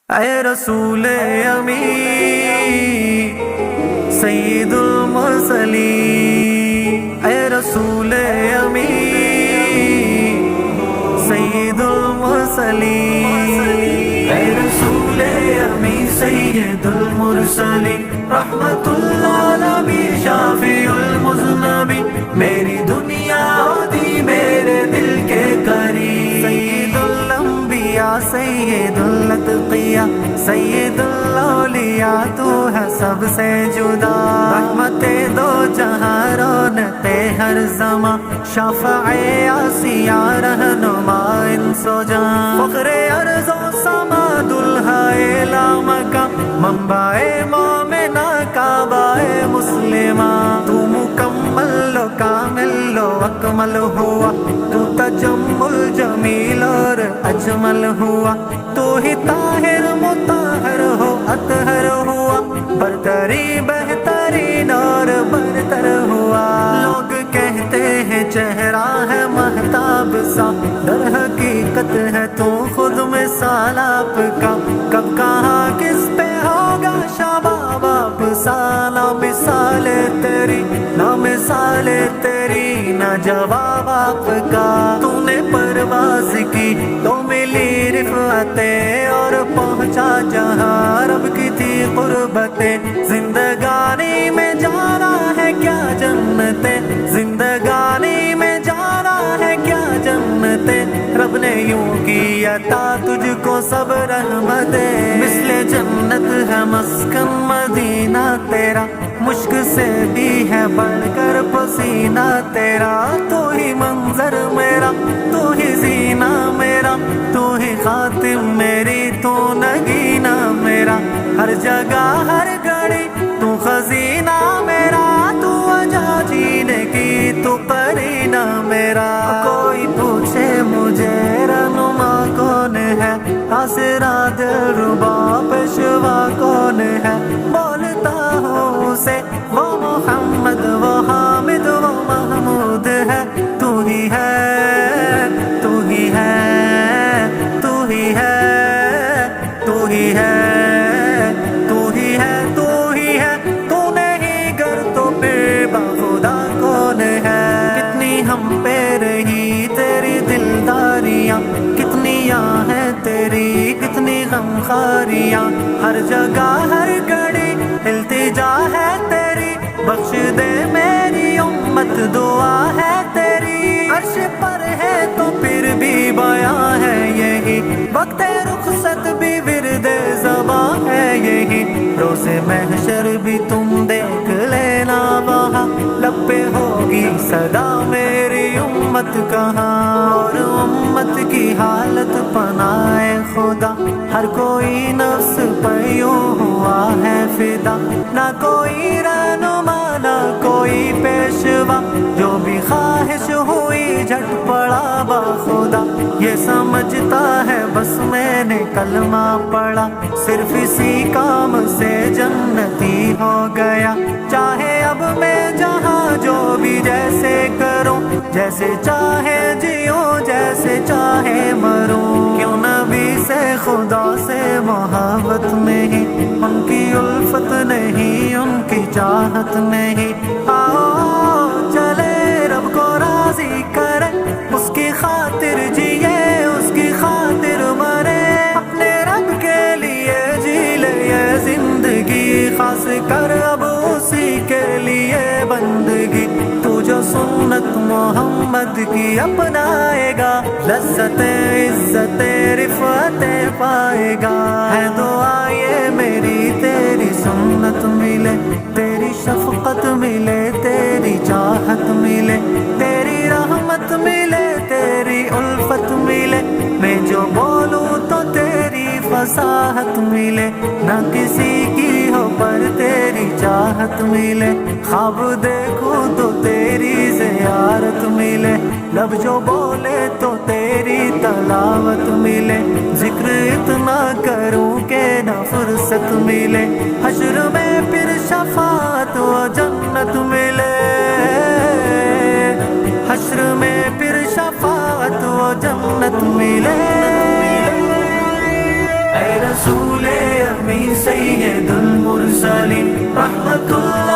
اے رسول امی سید المرسلین، اے رسول امی سید المرسلین، اے رسول امی سید المرسلین، رحمت للعالمین شافی المذنبین، میری دنیا دی میرے دل کے قریب، سید الانبیاء سید الاتقیاء سید الاولیاء، تو ہے سب سے جدا، رحمت دو جہاں رونق ہر زمان، شفع آسیہ رہنما انس و جان، فخر ارض و سما دلہائے لامکاں، منبع مومنہ کعبہ مسلمہ، تو مکمل و کامل و اکمل ہوا، تو تجمل جمیل اور اجمل ہوا، تو ہی طاہر مطہر ہو اطہر ہوا، برتری بہترین اور برتر ہوا، لوگ کہتے ہیں چہرہ ہے مہتاب سا، در حقیقت ہے تو خود مثال آپ کا، کب کہاں کس پہ ہوگا شباب آپ سا، نہ مثال تیری نہ مثال تیری نہ جواب آپ کا، تو نے پرواز کی تو ملی رفعتیں اور پہنچا جہاں رب کی تھی قربتیں، زندگانی میں جانا ہے کیا جنتیں، زندگانی میں جانا ہے کیا جنتیں، رب نے یوں کی عطا تجھ کو سب رحمتیں، مثل جنت ہے مسکن مدینہ تیرا، مشک سے بھی ہے بڑھ کر پسینہ تیرا، تو ہی منظر میرا تو ہی زینہ میرا، تو ہی خاتم میری تو نگینہ میرا، ہر جگہ ہر گھڑی تو خزینہ میرا، تو وجہ جینے کی تو قرینہ میرا، کوئی پوچھے مجھے رہنما کون ہے، آسرا دلربا پیشوا کون ہے، بولتا ہوں اسے وہ محمد وہ حامد وہ محمود ہے، تو ہی ہے تو ہی ہے تو ہی ہے تو ہی ہے تو ہی ہے تو ہی ہے، تو نہیں گر تو پھر بخدا کون ہے، کتنی ہم پہ رہی تیری دلداریاں، کتنی ہیں تیری کتنی غمخاریاں، ہر جگہ ہر گھڑی التجا ہے تیری، بخش دے میری امت دعا ہے تیری، عرش پر ہے تو پھر بھی بیاں ہے یہی، وقت رخصت بھی ورد زباں ہے یہی، روز محشر بھی تم دیکھ لینا وہاں، لب پہ ہوگی صدا میری امت کہاں، اور امت کی حالت پناہ خدا، ہر کوئی نفس پر یوں ہوا ہے فدا، نہ کوئی رہنما نہ کوئی پیشوا، جو بھی خواہش ہوئی جھٹ پڑا با خدا، یہ سمجھتا ہے بس میں نے کلمہ پڑھا، صرف اسی کام سے جنتی ہو گیا، چاہے اب میں جہاں جو بھی جیسے کروں، جیسے چاہے جیوں جیسے چاہے مروں، کیوں نبی سے خدا سے محبت نہیں، ان کی الفت نہیں ان کی چاہت نہیں، آؤ چلے رب کو راضی کرے، اس کی خاطر جیے اس کی خاطر مرے، اپنے رب کے لیے جی لے یہ زندگی، خاص کر اب اسی کے لیے بندگی، تو جو سنت محمد کی اپنائے گا، لذت عزت رفعت پائے گا، ہے دعا یہ میری تیری سنت ملے، تیری شفقت ملے تیری چاہت ملے، تیری رحمت ملے تیری الفت ملے، میں جو بولوں تو تیری فصاحت ملے، نہ کسی کی ہو پر تیری چاہت ملے، خواب دیکھوں تو تیری زیارت ملے، لب جو بولے تو تیری تلاوت ملے، ذکر اتنا کروں کہ نہ فرصت ملے، حشر میں پھر شفاعت و جنت ملے، حشر میں پھر شفاعت و جنت ملے، اے رسول امی سید المرسلین رحمت اللہ